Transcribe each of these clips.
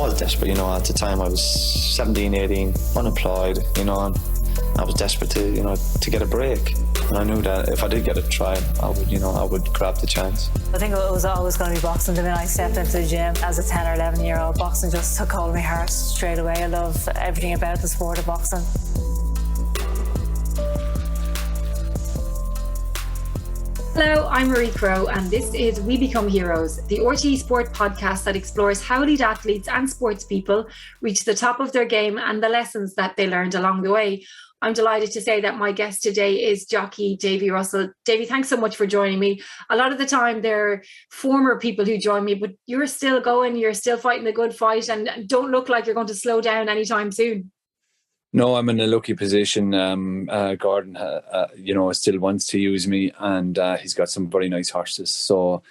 was desperate, at the time I was 17, 18, unemployed, and I was desperate to get a break. And I knew that if I did get a try, I would grab the chance. I think it was always going to be boxing. The minute I stepped into the gym as a 10 or 11 year old, boxing just took hold of my heart straight away. I love everything about the sport of boxing. Hello, I'm Marie Crowe, and this is We Become Heroes, the RTE Sport podcast that explores how elite athletes and sports people reach the top of their game and the lessons that they learned along the way. I'm delighted to say that my guest today is jockey Davy Russell. Davy, thanks so much for joining me. A lot of the time they're former people who join me, but you're still going, you're still fighting the good fight and don't look like you're going to slow down anytime soon. No, I'm in a lucky position. Gordon, still wants to use me, and he's got some very nice horses. So,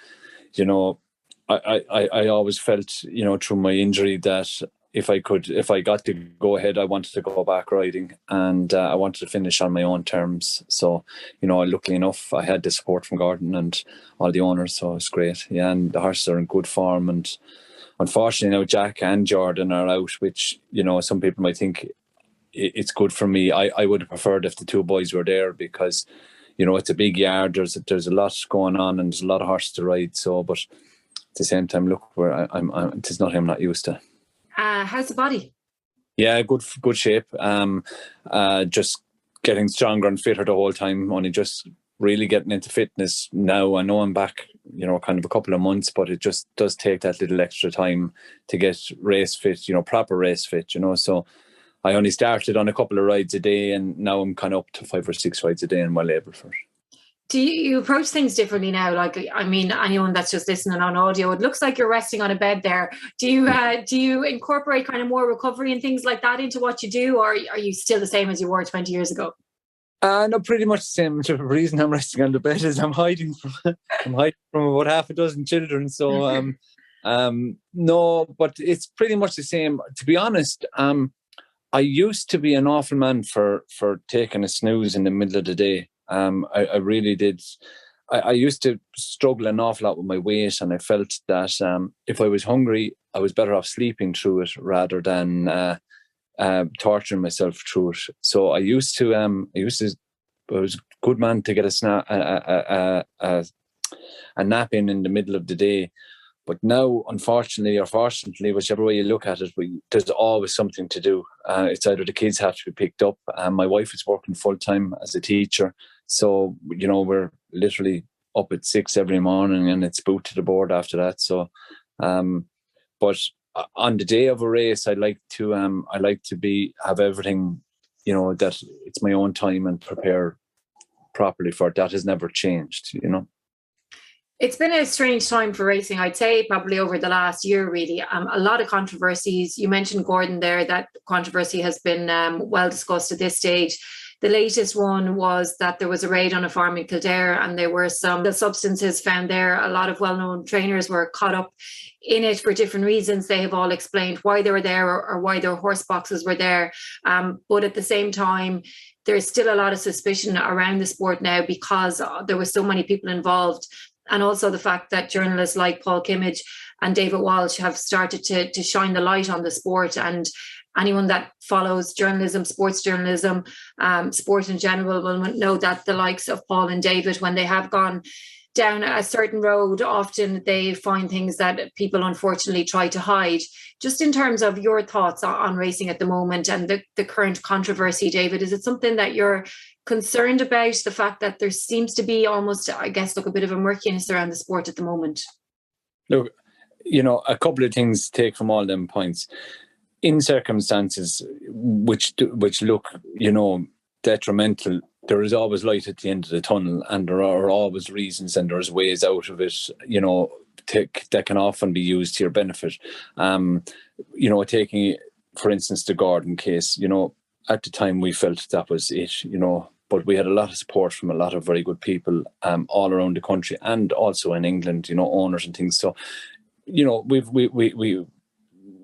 I always felt, through my injury that if I got to go ahead, I wanted to go back riding, and I wanted to finish on my own terms. So, luckily enough, I had the support from Gordon and all the owners, so it's great. Yeah, and the horses are in good form, and unfortunately now Jack and Jordan are out, which some people might think it's good for me. I would have preferred if the two boys were there because, it's a big yard. There's a lot going on and there's a lot of horses to ride. So, but at the same time, look, it's nothing I'm not used to. How's the body? Yeah, good shape. Just getting stronger and fitter the whole time. Only just really getting into fitness now. I know I'm back, kind of a couple of months, but it just does take that little extra time to get race fit, proper race fit, So I only started on a couple of rides a day, and now I'm kind of up to 5 or 6 rides a day and well able for it. Do you approach things differently now? Like, I mean, anyone that's just listening on audio, it looks like you're resting on a bed there. Do you incorporate kind of more recovery and things like that into what you do, or are you still the same as you were 20 years ago? No, pretty much the same. The reason I'm resting on the bed is I'm hiding from about half a dozen children. So, no, but it's pretty much the same. To be honest, I used to be an awful man for taking a snooze in the middle of the day. I really did. I used to struggle an awful lot with my weight, and I felt that if I was hungry, I was better off sleeping through it rather than torturing myself through it. So I was a good man to get a nap in the middle of the day. But now, unfortunately or fortunately, whichever way you look at it, there's always something to do. It's either the kids have to be picked up. My wife is working full-time as a teacher. So, we're literally up at 6 every morning and it's boot to the board after that. So, but on the day of a race, I like to have everything, that it's my own time and prepare properly for it. That has never changed, It's been a strange time for racing, I'd say, probably over the last year, really. A lot of controversies. You mentioned, Gordon, there, that controversy has been well discussed at this stage. The latest one was that there was a raid on a farm in Kildare and there were some substances found there. A lot of well-known trainers were caught up in it for different reasons. They have all explained why they were there or why their horse boxes were there. But at the same time, there's still a lot of suspicion around the sport now because there were so many people involved. And also the fact that journalists like Paul Kimmage and David Walsh have started to shine the light on the sport. And anyone that follows journalism, sports journalism, sport in general will know that the likes of Paul and David, when they have gone down a certain road, often they find things that people unfortunately try to hide. Just in terms of your thoughts on racing at the moment and the current controversy, David, is it something that you're concerned about, the fact that there seems to be almost, a bit of a murkiness around the sport at the moment? Look, a couple of things to take from all them points. In circumstances which look, detrimental, there is always light at the end of the tunnel, and there are always reasons and there's ways out of it, that can often be used to your benefit. Taking, for instance, the Gordon case, at the time we felt that was it, but we had a lot of support from a lot of very good people all around the country and also in England, owners and things. So,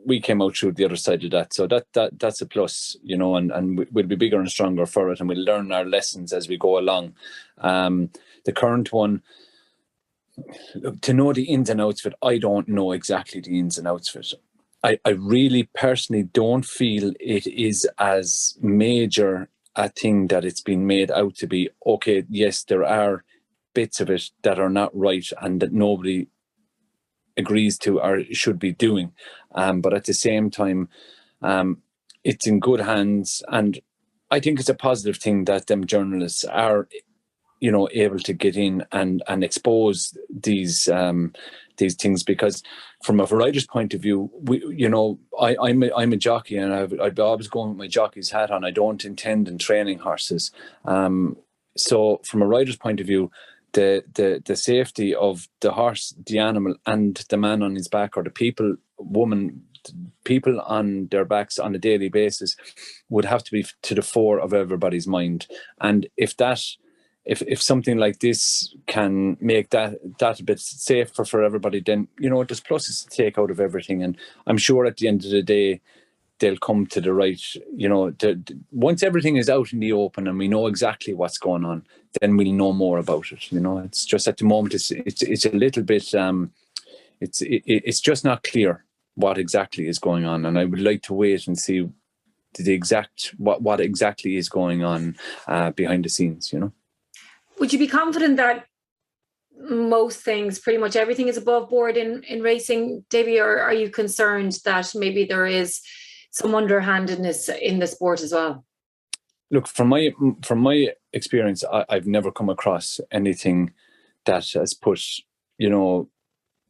we came out through the other side of that. So that's a plus, and we'll be bigger and stronger for it, and we'll learn our lessons as we go along. The current one, to know the ins and outs of it, I don't know exactly the ins and outs of it. I really personally don't feel it is as major a thing that it's been made out to be. Okay, yes, there are bits of it that are not right and that nobody agrees to or should be doing. But at the same time, it's in good hands. And I think it's a positive thing that them journalists are, able to get in and expose these things, because from a writer's point of view, I'm a jockey, and I'd be always going with my jockey's hat on. I don't intend in training horses. So from a writer's point of view, the safety of the horse, the animal, and the man on his back, or the people on their backs on a daily basis, would have to be to the fore of everybody's mind. And if something like this can make that a bit safer for everybody, then there's pluses to take out of everything. And I'm sure at the end of the day, they'll come to the right. Once everything is out in the open and we know exactly what's going on, then we'll know more about it. It's just at the moment it's a little bit it's just not clear what exactly is going on, and I would like to wait and see the exact what exactly is going on behind the scenes. Would you be confident that most things, pretty much everything, is above board in racing, Davy, or are you concerned that maybe there is some underhandedness in the sport as well? Look, from my experience, I've never come across anything that has put,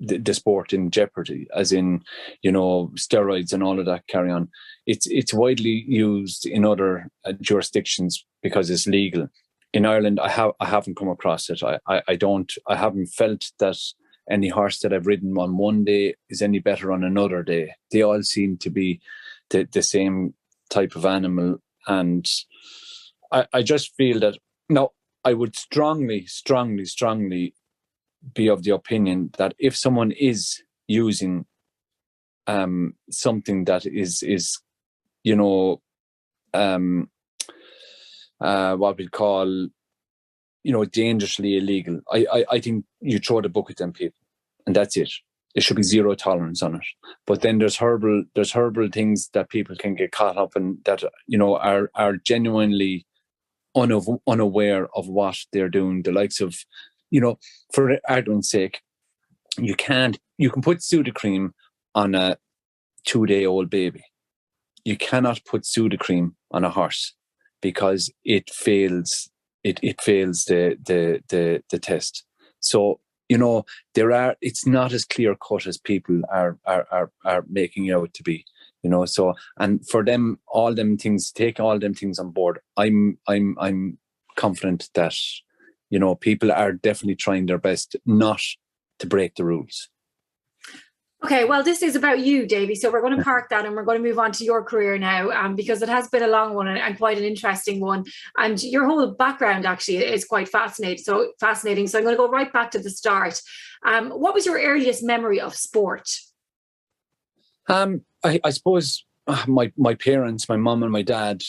the sport in jeopardy, as in, steroids and all of that carry on. It's widely used in other jurisdictions because it's legal. In Ireland, I haven't come across it. I haven't felt that any horse that I've ridden on one day is any better on another day. They all seem to be the same type of animal. And I just feel that, I would strongly, strongly, strongly be of the opinion that if someone is using something that is what we'd call, dangerously illegal, I think you throw the book at them people, and that's it. There should be zero tolerance on it. But then there's horrible things that people can get caught up in that, are genuinely unaware of what they're doing. The likes of, for argument's sake, you can put Sudocrem on a 2-day-old baby. You cannot put Sudocrem on a horse because it fails the test. So, it's not as clear cut as people are making it out to be. So, and for them, take all them things on board, I'm confident that, people are definitely trying their best not to break the rules. Okay, well, this is about you, Davy. So we're going to park that and we're going to move on to your career now, because it has been a long one and quite an interesting one. And your whole background actually is quite fascinating. So I'm going to go right back to the start. What was your earliest memory of sport? I suppose my parents, my mum and my dad,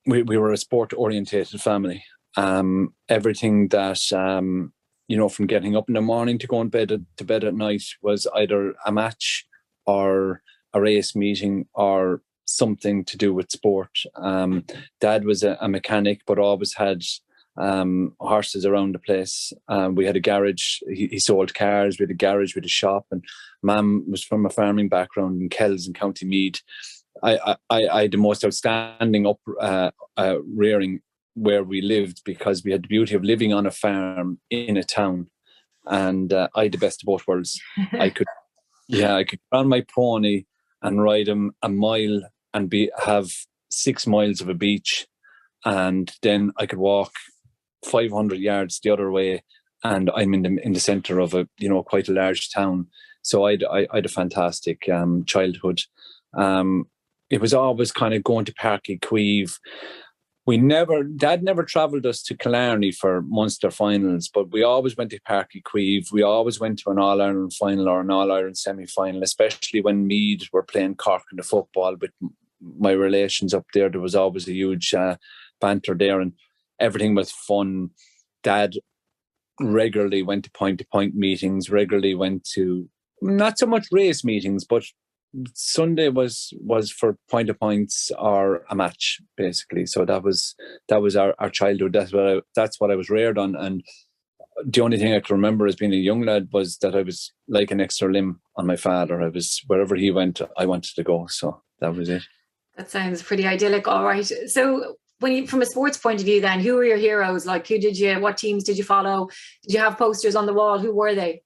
we were a sport-orientated family. Everything that, from getting up in the morning to going to bed at night was either a match or a race meeting or something to do with sport. Dad was a mechanic, but always had horses around the place. We had a garage. He sold cars. We had a garage with a shop, and Mum was from a farming background in Kells in County Meath. I had the most outstanding rearing where we lived, because we had the beauty of living on a farm in a town, and I had the best of both worlds. I could run my pony and ride him a mile and have 6 miles of a beach, and then I could walk 500 yards the other way, and I'm in the centre of a quite a large town. So I had a fantastic childhood. It was always kind of going to Páirc Uí Chaoimh. Dad never travelled us to Killarney for Munster finals, but we always went to Páirc Uí Chaoimh. We always went to an All-Ireland final or an All-Ireland semi-final, especially when Meath were playing Cork in the football. With my relations up there was always a huge banter there, and everything was fun. Dad regularly went to point-to-point meetings, regularly went to not so much race meetings, but Sunday was for point of points or a match, basically. So that was our childhood. That's what I was reared on. And the only thing I can remember as being a young lad was that I was like an extra limb on my father. I was, wherever he went, I wanted to go. So that was it. That sounds pretty idyllic. All right. So from a sports point of view, then, who were your heroes? Like, what teams did you follow? Did you have posters on the wall? Who were they?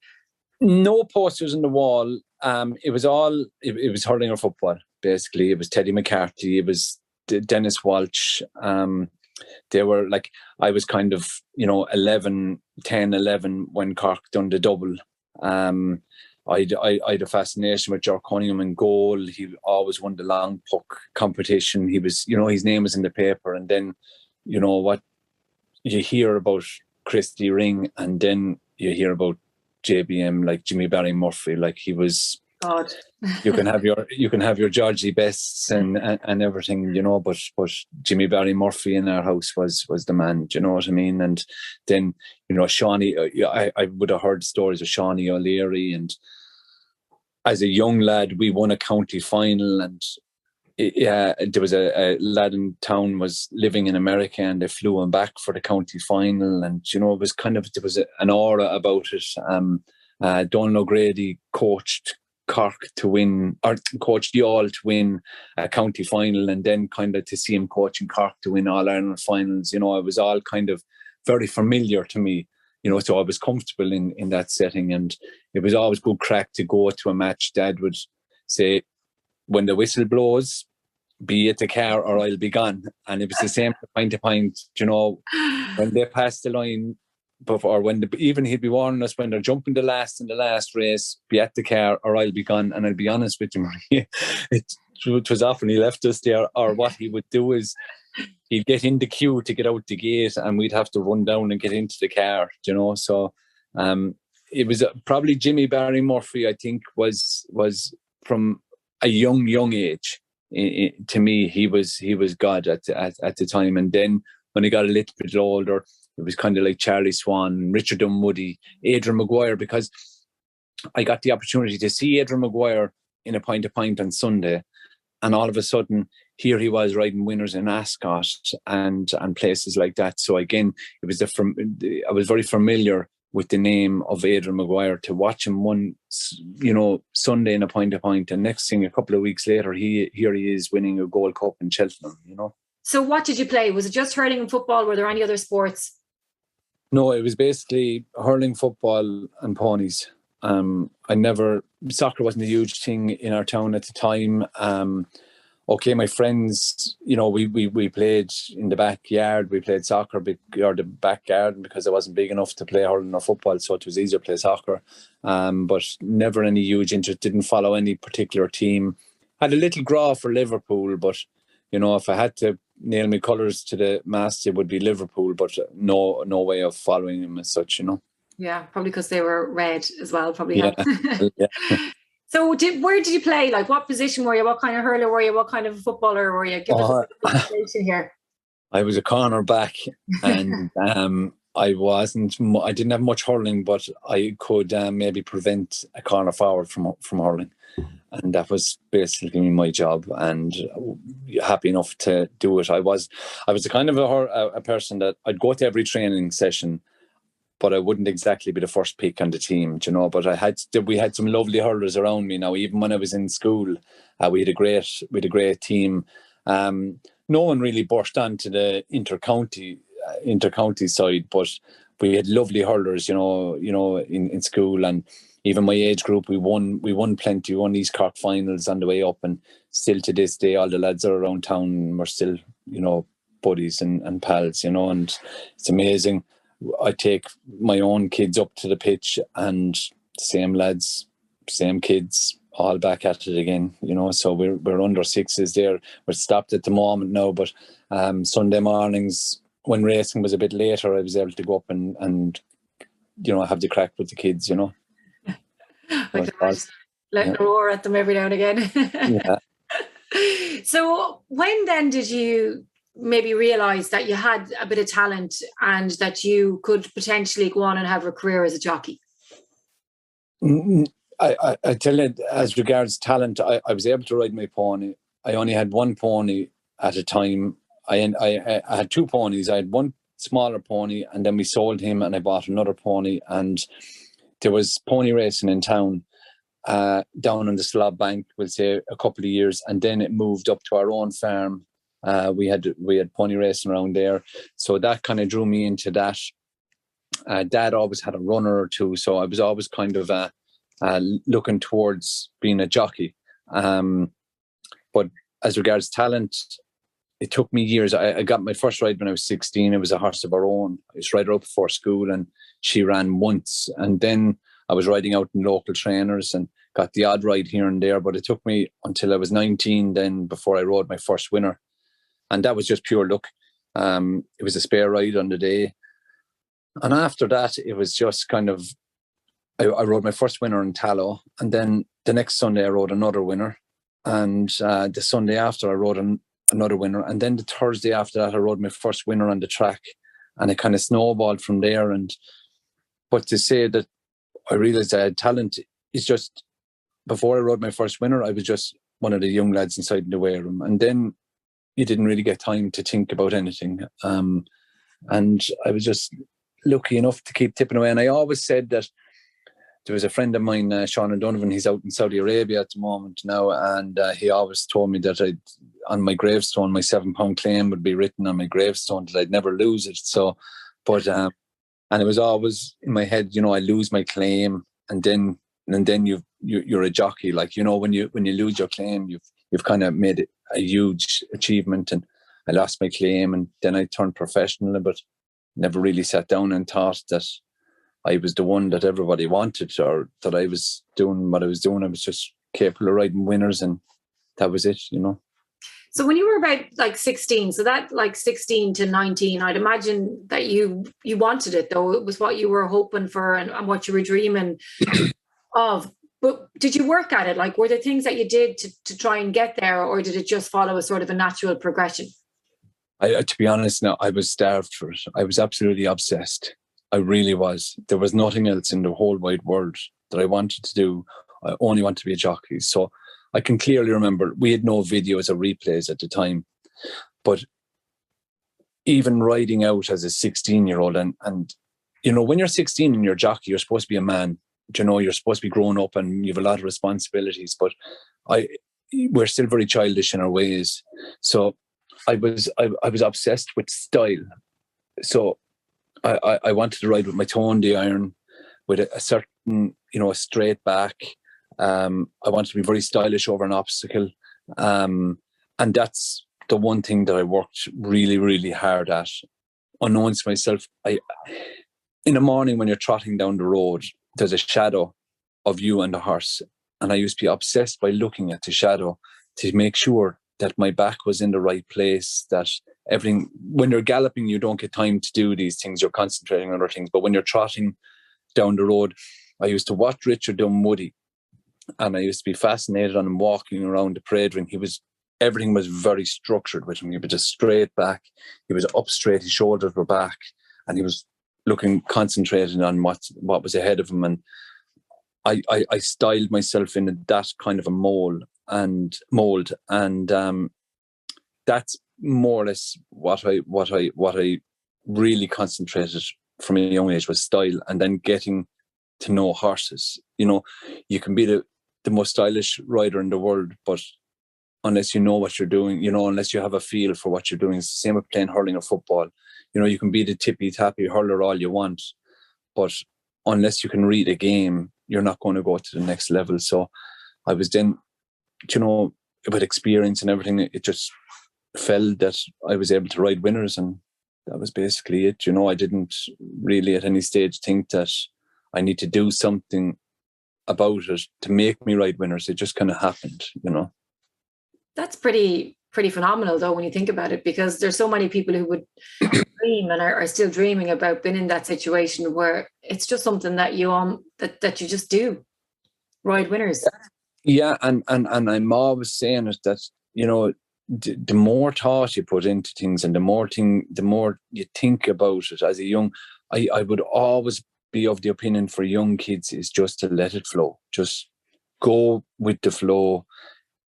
No posters on the wall. It was hurling or football, basically. It was Teddy McCarthy. It was Dennis Walsh. They were like, I was kind of, 11 when Cork done the double. I had a fascination with Ger Cunningham in goal. He always won the long puck competition. He was, his name was in the paper. And then, what you hear about Christy Ring, and then you hear about JBM, like Jimmy Barry Murphy. Like, he was. God. you can have your Georgie Bests and everything, but Jimmy Barry Murphy in our house was the man. Do you know what I mean? And then Shawnee, I would have heard stories of Shawnee O'Leary, and as a young lad we won a county final, and there was a lad in town was living in America, and they flew him back for the county final, and it was there was an aura about it. Donald O'Grady coached Cork to win, or coached Youghal to win a county final, and then kind of to see him coaching Cork to win All Ireland finals, it was all kind of very familiar to me, so I was comfortable in that setting, and it was always good crack to go to a match. Dad would say, when the whistle blows, be at the car or I'll be gone. And it was the same point to point, when they passed the line, before, even he'd be warning us when they're jumping in the last race, be at the car or I'll be gone. And I'll be honest with you, Maria, it was often he left us there, or what he would do is he'd get in the queue to get out the gate, and we'd have to run down and get into the car, So it was probably Jimmy Barry Murphy, I think, was from a young age. To me, he was God at the time. And then when he got a little bit older, it was kind of like Charlie Swan, Richard Dunwoody, Adrian Maguire, because I got the opportunity to see Adrian Maguire in a point-to-point on Sunday, and all of a sudden here he was riding winners in Ascot and places like that. So again, it was I was very familiar with the name of Adrian Maguire. To watch him one, Sunday in a point-to-point, and next thing, a couple of weeks later, here he is winning a Gold Cup in Cheltenham. So what did you play? Was it just hurling and football? Were there any other sports? No, it was basically hurling, football, and ponies. Soccer wasn't a huge thing in our town at the time. My friends, we played in the backyard. We played soccer, or the back garden, because I wasn't big enough to play hurling or football, so it was easier to play soccer. But never any huge interest. Didn't follow any particular team. Had a little draw for Liverpool, but if I had to nail my colours to the mast, it would be Liverpool. But no way of following them as such. Yeah, probably because they were red as well. Probably. Yeah. Yeah. So where did you play? Like, what position were you? What kind of hurler were you? What kind of footballer were you? Give us a situation here. I was a corner back, and I didn't have much hurling, but I could maybe prevent a corner forward from hurling. And that was basically my job, and happy enough to do it. I was the kind of a person that I'd go to every training session, but I wouldn't exactly be the first pick on the team, But we had some lovely hurlers around me. Now, even when I was in school, we had a great team. No one really burst onto the intercounty side, but we had lovely hurlers, in school, and even my age group, we won plenty. We won these Cork finals on the way up, and still to this day, all the lads are around town, and we're still, buddies and pals, and it's amazing. I take my own kids up to the pitch, and same lads, same kids, all back at it again, so we're under sixes there. We're stopped at the moment now, but Sunday mornings when racing was a bit later, I was able to go up and have the crack with the kids, Let roar at them every now and again. Yeah. So when then did you maybe realise that you had a bit of talent and that you could potentially go on and have a career as a jockey? I tell you, as regards talent, I was able to ride my pony. I only had one pony at a time. I had two ponies. I had one smaller pony, and then we sold him, and I bought another pony. And there was pony racing in town, down on the Slob Bank, we'll say, a couple of years, and then it moved up to our own farm. We had pony racing around there, so that kind of drew me into that. Dad always had a runner or two, so I was always kind of looking towards being a jockey. But as regards talent, it took me years. I got my first ride when I was 16. It was a horse of our own. I used to ride her up before school, and she ran once. And then I was riding out in local trainers and got the odd ride here and there. But it took me until I was 19 then before I rode my first winner. And that was just pure luck. It was a spare ride on the day. And after that, it was just kind of, I rode my first winner in Tallow. And then the next Sunday, I rode another winner. And the Sunday after, I rode another winner. And then the Thursday after that, I rode my first winner on the track. And it kind of snowballed from there. But to say that I realised I had talent is just, before I rode my first winner, I was just one of the young lads inside the weigh room. And then you didn't really get time to think about anything. And I was just lucky enough to keep tipping away. And I always said that there was a friend of mine, Sean O'Donovan, he's out in Saudi Arabia at the moment now, and he always told me that on my gravestone, my 7 pound claim would be written on my gravestone, that I'd never lose it. So, but and it was always in my head, you know, I lose my claim, and then you're a jockey. Like, you know, when you lose your claim, you've kind of made it a huge achievement. And I lost my claim, and then I turned professional, but never really sat down and thought that I was the one that everybody wanted, or that I was doing what I was doing. I was just capable of riding winners, and that was it, you know. So when you were about like 16, so that like 16 to 19, I'd imagine that you wanted it, though. It was what you were hoping for and what you were dreaming of. But did you work at it? Like, were there things that you did to try and get there, or did it just follow a sort of a natural progression? To be honest, no, I was starved for it. I was absolutely obsessed. I really was. There was nothing else in the whole wide world that I wanted to do. I only wanted to be a jockey. So I can clearly remember, we had no videos or replays at the time, but even riding out as a 16-year-old, and you know, when you're 16 and you're a jockey, you're supposed to be a man. You know, you're supposed to be grown up and you have a lot of responsibilities, but we're still very childish in our ways. So I was obsessed with style. So I wanted to ride with my toe on the iron, with a certain, you know, a straight back. I wanted to be very stylish over an obstacle. And that's the one thing that I worked really, really hard at. Unknown to myself, in the morning when you're trotting down the road, there's a shadow of you and the horse. And I used to be obsessed by looking at the shadow to make sure that my back was in the right place, that everything, when you're galloping, you don't get time to do these things. You're concentrating on other things. But when you're trotting down the road, I used to watch Richard Dunwoody, and I used to be fascinated on him walking around the parade ring. Everything was very structured with him. He was just straight back. He was up straight. His shoulders were back, and he was looking, concentrated on what was ahead of him. And I styled myself in that kind of a mold, and that's more or less what I really concentrated from a young age, was style, and then getting to know horses. You know, you can be the most stylish rider in the world, but unless you know what you're doing, you know, unless you have a feel for what you're doing, it's the same with playing hurling or football. You know, you can be the tippy-tappy hurler all you want, but unless you can read a game, you're not going to go to the next level. So I was then, you know, with experience and everything, it just fell that I was able to ride winners, and that was basically it. You know, I didn't really at any stage think that I need to do something about it to make me ride winners. It just kind of happened, you know. That's pretty phenomenal, though, when you think about it, because there's so many people who would dream and are still dreaming about being in that situation where it's just something that you that you just do, ride winners. Yeah, and I'm always saying it, that, you know, the more thought you put into things, and the more you think about it as a young, I would always be of the opinion for young kids is just to let it flow. Just go with the flow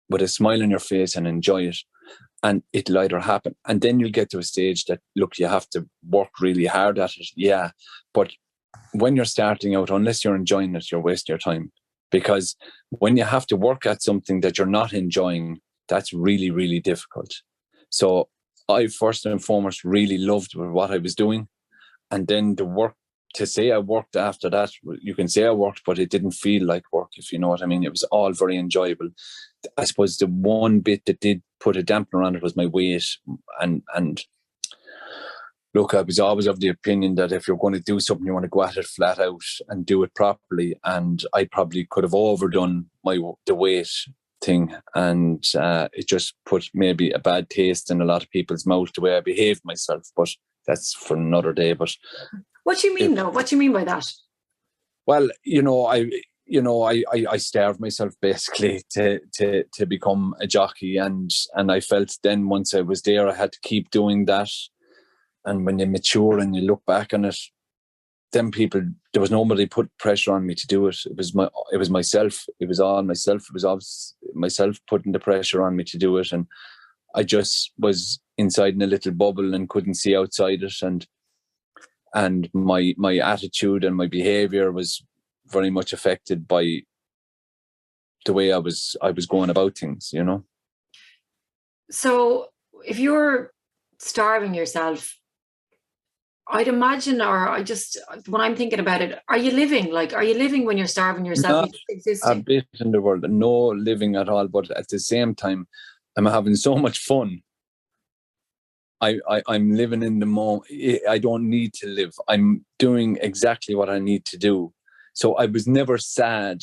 with a smile on your face and enjoy it. And it'll either happen. And then you'll get to a stage that, look, you have to work really hard at it. Yeah. But when you're starting out, unless you're enjoying it, you're wasting your time. Because when you have to work at something that you're not enjoying, that's really, really difficult. So I first and foremost really loved what I was doing. And then the work, to say I worked after that, you can say I worked, but it didn't feel like work, if you know what I mean. It was all very enjoyable. I suppose the one bit that did put a dampener on it was my weight. And look, I was always of the opinion that if you're going to do something, you want to go at it flat out and do it properly. And I probably could have overdone the weight thing. And it just put maybe a bad taste in a lot of people's mouth, the way I behaved myself. But that's for another day. But what do you mean, though? What do you mean by that? Well, I starved myself basically to become a jockey, and I felt then once I was there, I had to keep doing that. And when you mature and you look back on it, then there was nobody put pressure on me to do it. It was myself. It was all myself. It was all myself putting the pressure on me to do it, and I just was inside in a little bubble and couldn't see outside it, and my attitude and my behaviour was very much affected by the way I was going about things, you know. So if you're starving yourself, I'd imagine, when I'm thinking about it, are you living when you're starving yourself? Not a bit in the world, no living at all, but at the same time, I'm having so much fun. I'm living in the moment. I don't need to live. I'm doing exactly what I need to do. So I was never sad.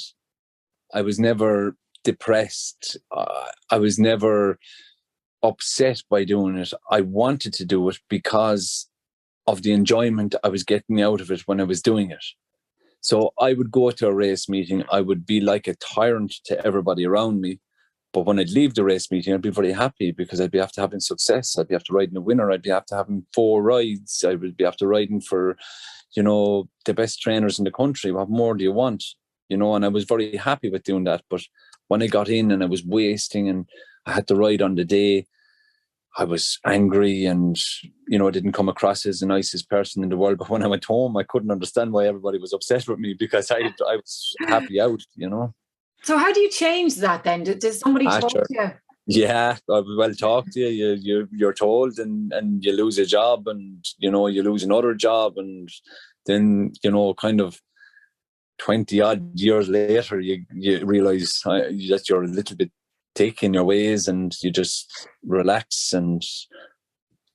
I was never depressed. I was never upset by doing it. I wanted to do it because of the enjoyment I was getting out of it when I was doing it. So I would go to a race meeting. I would be like a tyrant to everybody around me. But when I'd leave the race meeting, I'd be very happy because I'd be after having success. I'd be after riding a winner. I'd be after having 4 rides. I would be after riding for, the best trainers in the country. What more do you want? And I was very happy with doing that. But when I got in and I was wasting and I had to ride on the day, I was angry and, I didn't come across as the nicest person in the world. But when I went home, I couldn't understand why everybody was upset with me because I was happy out, So how do you change that then? Does somebody talk to you? Yeah, I will talk to you. You're told and you lose a job and, you lose another job. And then, kind of 20 odd years later, you realise that you're a little bit thick in your ways and you just relax and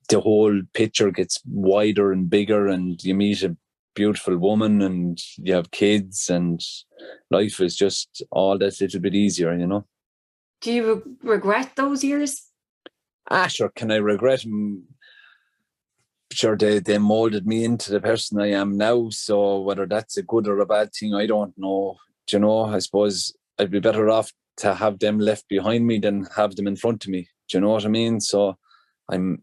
the whole picture gets wider and bigger and you meet a beautiful woman and you have kids and life is just all that little bit easier, Do you regret those years? Sure. Can I regret them? Sure, they molded me into the person I am now. So whether that's a good or a bad thing, I don't know. I suppose I'd be better off to have them left behind me than have them in front of me. Do you know what I mean? So I'm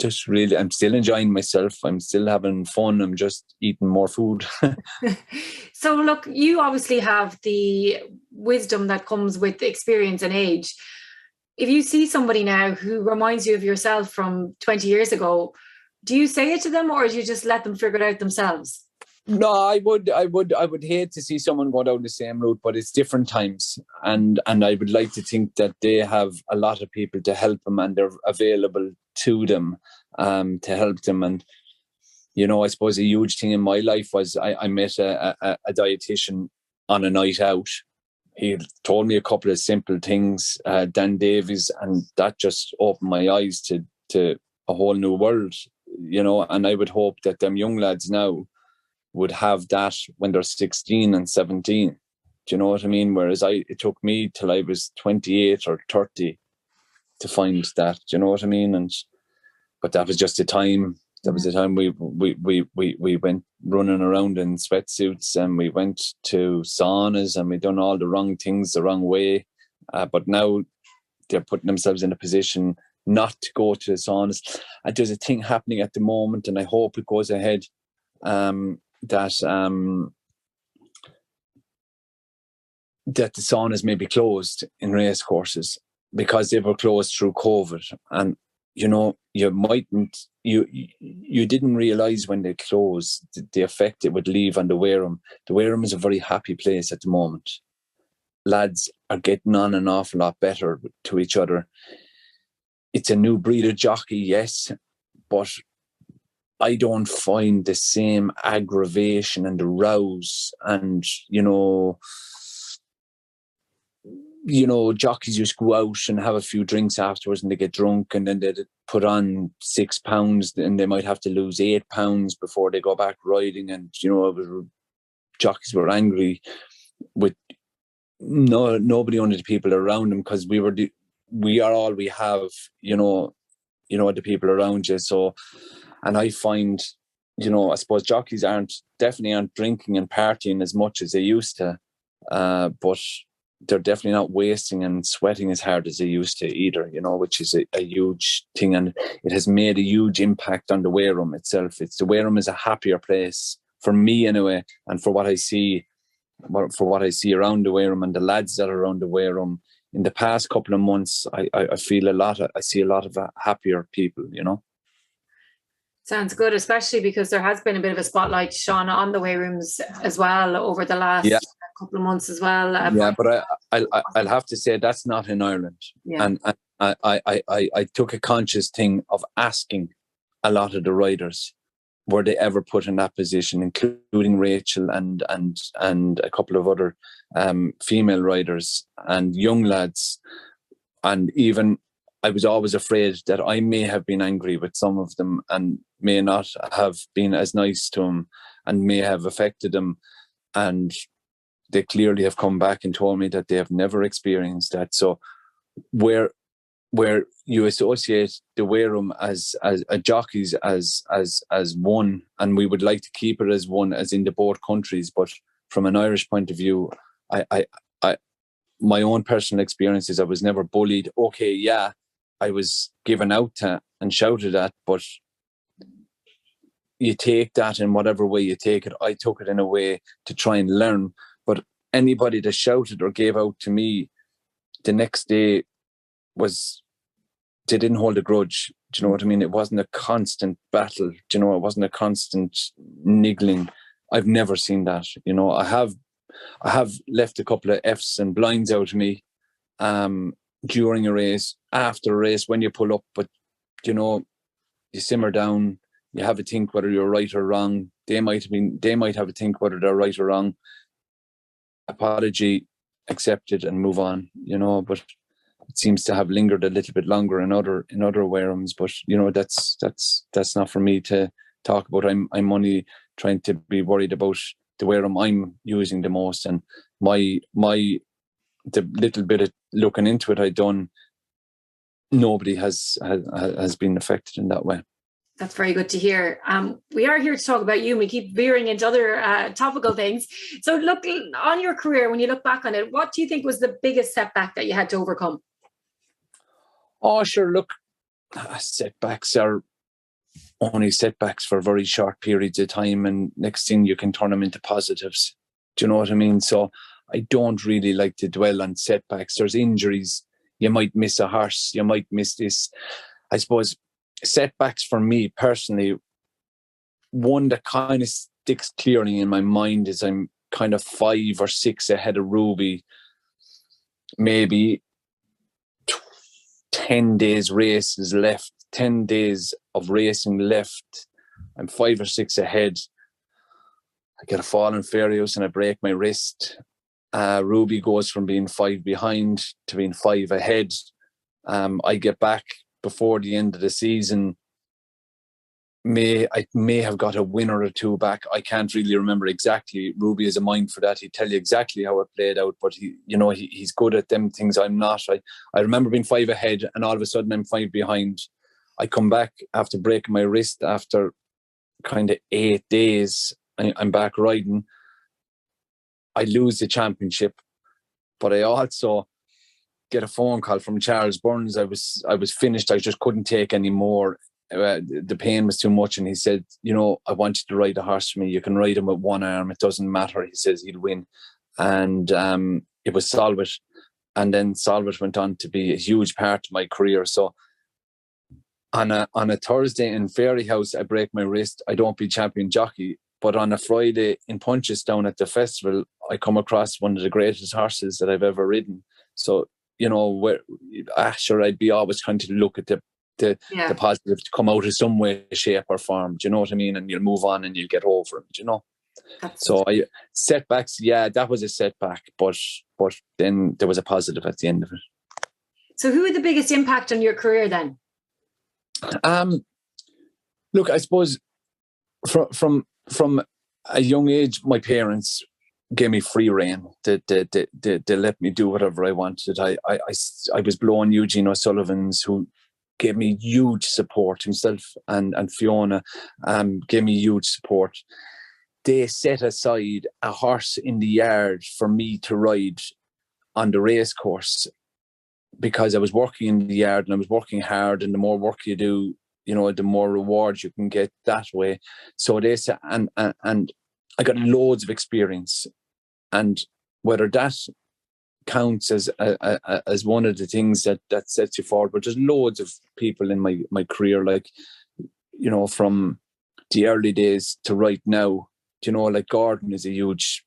still enjoying myself. I'm still having fun. I'm just eating more food. So look, you obviously have the wisdom that comes with experience and age. If you see somebody now who reminds you of yourself from 20 years ago, do you say it to them or do you just let them figure it out themselves? No, I would hate to see someone go down the same route, but it's different times. And I would like to think that they have a lot of people to help them and they're available to them to help them. And, I suppose a huge thing in my life was I met a dietitian on a night out. He told me a couple of simple things, Dan Davys, and that just opened my eyes to a whole new world, and I would hope that them young lads now would have that when they're 16 and 17. Do you know what I mean? Whereas it took me till I was 28 or 30 to find that. Do you know what I mean? But that was just the time. That was the time we went running around in sweatsuits and we went to saunas and we done all the wrong things the wrong way. But now they're putting themselves in a position not to go to saunas. And there's a thing happening at the moment, and I hope it goes ahead. that the saunas may be closed in race courses because they were closed through COVID. And you know, you didn't realise when they closed the effect it would leave on the Wareham. The Wareham is a very happy place at the moment. Lads are getting on an awful lot better to each other. It's a new breed of jockey, yes, but I don't find the same aggravation and the rows and, jockeys just go out and have a few drinks afterwards and they get drunk and then they put on 6 pounds and they might have to lose 8 pounds before they go back riding. And, jockeys were angry with nobody under the people around them because we are all we have, the people around you. So, and I find, I suppose jockeys definitely aren't drinking and partying as much as they used to, but they're definitely not wasting and sweating as hard as they used to either, which is a huge thing. And it has made a huge impact on the Wareham itself. The Wareham is a happier place for me anyway. And for what I see around the Wareham and the lads that are around the Wareham in the past couple of months, I see a lot of happier people, Sounds good, especially because there has been a bit of a spotlight, Sean, on the Wayrooms as well over the last couple of months as well. But I'll have to say that's not in Ireland. Yeah. And I took a conscious thing of asking a lot of the riders, were they ever put in that position, including Rachel and a couple of other female riders and young lads. And even I was always afraid that I may have been angry with some of them and may not have been as nice to them and may have affected them. And they clearly have come back and told me that they have never experienced that. So where you associate the Wareham as a jockeys as one, and we would like to keep it as one, as in the both countries. But from an Irish point of view, I my own personal experiences, I was never bullied. Okay, yeah, I was given out to and shouted at, but you take that in whatever way you take it. I took it in a way to try and learn. But anybody that shouted or gave out to me the next day they didn't hold a grudge. Do you know what I mean? It wasn't a constant battle. Do you know, it wasn't a constant niggling. I've never seen that. I have left a couple of Fs and blinds out of me during a race, after a race, when you pull up, but you simmer down, you have a think whether you're right or wrong. They might have a think whether they're right or wrong. Apology, accepted and move on, but it seems to have lingered a little bit longer in other Warehams, but that's not for me to talk about. I'm only trying to be worried about the Wareham I'm using the most, and the little bit of looking into it I've done, nobody has been affected in that way. That's very good to hear. We are here to talk about you, and we keep veering into other topical things. So look, on your career, when you look back on it, what do you think was the biggest setback that you had to overcome? Oh, sure. Look, setbacks are only setbacks for very short periods of time, and next thing you can turn them into positives. Do you know what I mean? So I don't really like to dwell on setbacks. There's injuries. You might miss a horse. You might miss this. I suppose setbacks for me personally, one that kind of sticks clearly in my mind is I'm kind of 5 or 6 ahead of Ruby, maybe 10 days races left, 10 days of racing left. I'm 5 or 6 ahead. I get a fall in Fairhouse and I break my wrist. Ruby goes from being 5 behind to being 5 ahead. I get back before the end of the season. I may have got a winner or 2 back. I can't really remember exactly. Ruby is a mind for that. He'd tell you exactly how it played out, but he's good at them things. I'm not. I remember being 5 ahead and all of a sudden I'm 5 behind. I come back after breaking my wrist after kind of 8 days. I'm back riding. I lose the championship, but I also get a phone call from Charles Burns. I was finished. I just couldn't take any more. the pain was too much, and he said, I want you to ride a horse for me. You can ride him with one arm. It doesn't matter. He says he'll win. And it was Solwit. And then Solwit went on to be a huge part of my career. So on a Thursday in Fairy House, I break my wrist. I don't be champion jockey. But on a Friday in Punches down at the festival, I come across one of the greatest horses that I've ever ridden. So, sure, I'd be always trying to look at the positive to come out of some way, shape or form. Do you know what I mean? And you'll move on and you'll get over it, So setbacks, that was a setback, but then there was a positive at the end of it. So who had the biggest impact on your career then? Look, I suppose from a young age, my parents gave me free rein. They let me do whatever I wanted. I was blowing Eugene O'Sullivan's, who gave me huge support, himself and Fiona gave me huge support. They set aside a horse in the yard for me to ride on the race course, because I was working in the yard and I was working hard, and the more work you do, the more rewards you can get that way. So they said, and I got loads of experience, and whether that counts as one of the things that sets you forward. But there's loads of people in my career, like, from the early days to right now, like Gordon is a huge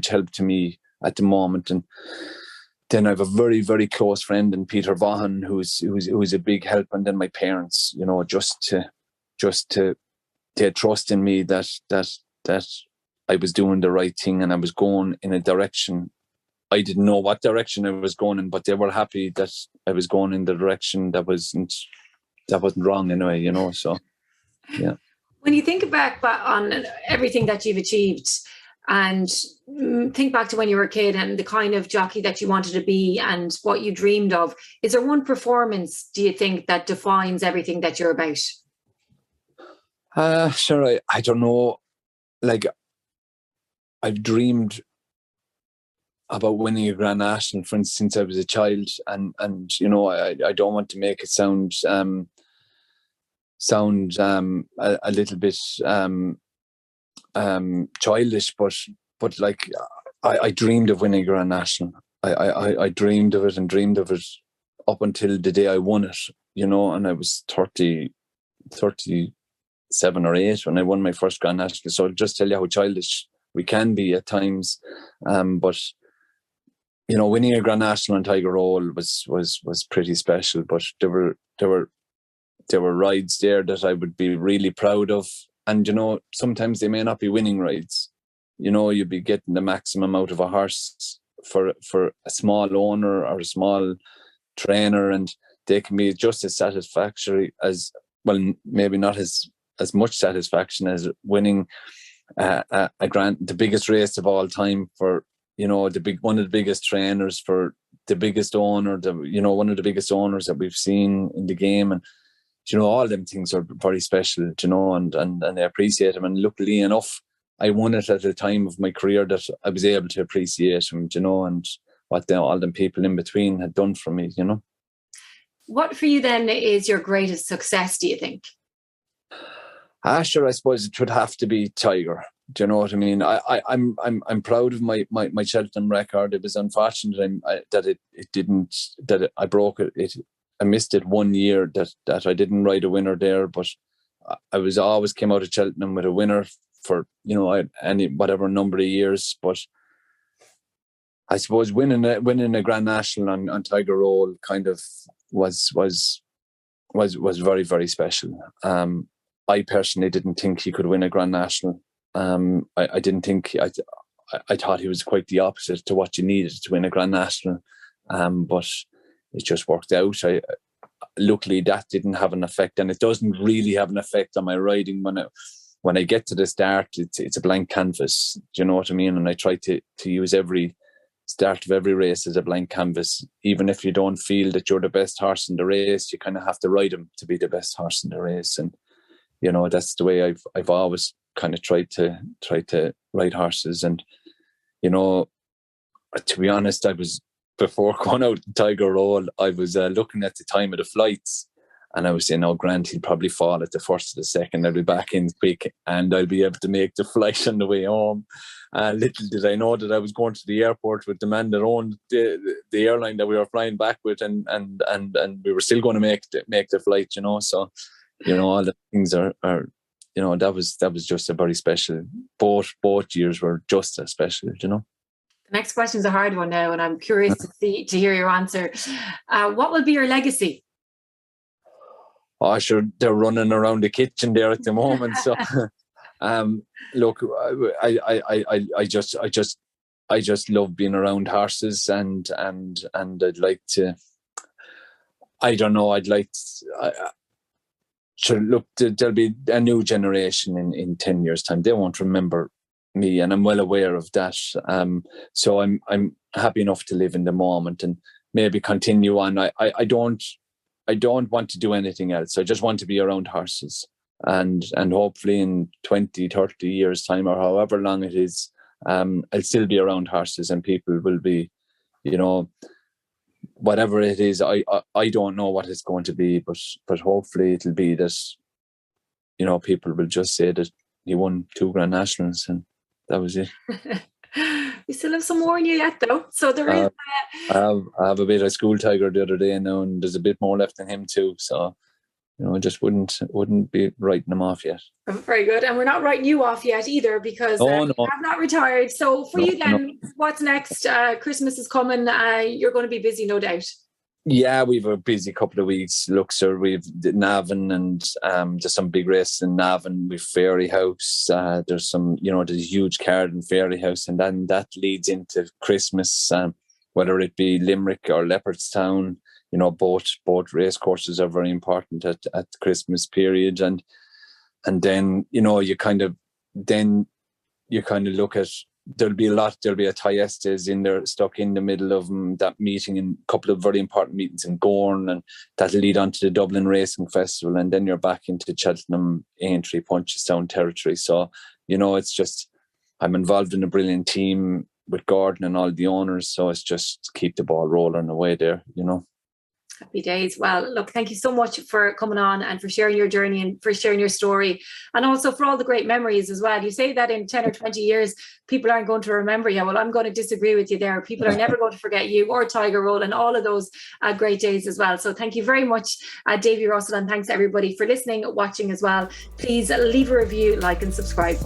help to me at the moment. And then I have a very, very close friend in Peter Vaughan, who's a big help. And then my parents, just to they trust in me that I was doing the right thing and I was going in a direction. I didn't know what direction I was going in, but they were happy that I was going in the direction that wasn't wrong anyway, So, yeah. When you think back on everything that you've achieved and think back to when you were a kid and the kind of jockey that you wanted to be and what you dreamed of, is there one performance, do you think, that defines everything that you're about? Sure, I don't know. Like, I've dreamed about winning a Grand National, for instance, since I was a child, and I don't want to make it sound a little bit childish, but like I dreamed of winning a Grand National. I dreamed of it and dreamed of it up until the day I won it, and I was 37 or 8 when I won my first Grand National. So I'll just tell you how childish we can be at times. But winning a Grand National on Tiger Roll was pretty special. But there were rides there that I would be really proud of. And, sometimes they may not be winning rides. You'd be getting the maximum out of a horse for a small owner or a small trainer, and they can be just as satisfactory as, well, maybe not as much satisfaction as winning the biggest race of all time for, one of the biggest trainers, for the biggest owner, one of the biggest owners that we've seen in the game. And, all them things are very special, and I appreciate them. And luckily enough, I won it at a time of my career that I was able to appreciate them, and what all them people in between had done for me, What for you then is your greatest success, do you think? Sure, I suppose it would have to be Tiger. Do you know what I mean? I'm proud of my Cheltenham record. It was unfortunate that I broke it. I missed it 1 year that I didn't ride a winner there, but I always came out of Cheltenham with a winner for any whatever number of years. But I suppose winning a Grand National on Tiger Roll kind of was very, very special. I personally didn't think he could win a Grand National. I didn't think. I thought he was quite the opposite to what you needed to win a Grand National. But it just worked out. Luckily, that didn't have an effect, and it doesn't really have an effect on my riding. When I get to the start, it's a blank canvas. Do you know what I mean? And I try to use every start of every race as a blank canvas. Even if you don't feel that you're the best horse in the race, you kind of have to ride him to be the best horse in the race. And that's the way I've always kind of tried to ride horses. And to be honest, before going out to Tiger Roll, I was looking at the time of the flights, And I was saying, oh, Grant, he'll probably fall at the first or the second. I'll be back in quick and I'll be able to make the flight on the way home. Little did I know that I was going to the airport with the man that owned the airline that we were flying back with, and we were still going to make the flight, you know. So, you know, all the things are you know, that was just a very special. Both years were just as special, you know. The next question is a hard one now, and I'm curious to hear your answer. What will be your legacy? Oh, sure, they're running around the kitchen there at the moment. So, look, I just love being around horses, and I'd like to. I don't know. I'd like. Sure, look, there'll be a new generation in 10 years' time. They won't remember me, and I'm well aware of that. So I'm happy enough to live in the moment and maybe continue on. I don't want to do anything else. I just want to be around horses, and hopefully in 20, 30 years' time, or however long it is, I'll still be around horses, and people will be, you know, whatever it is. I don't know what it's going to be, but hopefully it'll be that, you know, people will just say that he won 2 Grand Nationals and that was it. You still have some more in you yet, though. So there is. I have a bit of School Tiger the other day now, and there's a bit more left in him too. So, you know, I just wouldn't be writing them off yet. Very good. And we're not writing you off yet either, because you have not retired. So for you then, what's next? Christmas is coming. You're going to be busy, no doubt. Yeah, we've a busy couple of weeks. Look, sir, we've Navan, and there's some big races in Navan. We've Fairy House. There's some, you know, there's a huge card in Fairy House, and then that leads into Christmas, whether it be Limerick or Leopardstown. You know, both race courses are very important at the Christmas period, and then, you know, you kind of look at, there'll be a Thyestes in there, stuck in the middle of that meeting, and a couple of very important meetings in Gorn, and that'll lead on to the Dublin Racing Festival, and then you're back into Cheltenham, Aintree, Punchestown territory. So, you know, it's just, I'm involved in a brilliant team with Gordon and all the owners, so it's just keep the ball rolling away there, you know. Happy days. Well, look, thank you so much for coming on and for sharing your journey and for sharing your story, and also for all the great memories as well. You say that in 10 or 20 years, people aren't going to remember you. Well, I'm going to disagree with you there. People are never going to forget you or Tiger Roll and all of those great days as well. So thank you very much, Davy Russell, and thanks everybody for listening, watching as well. Please leave a review, like and subscribe.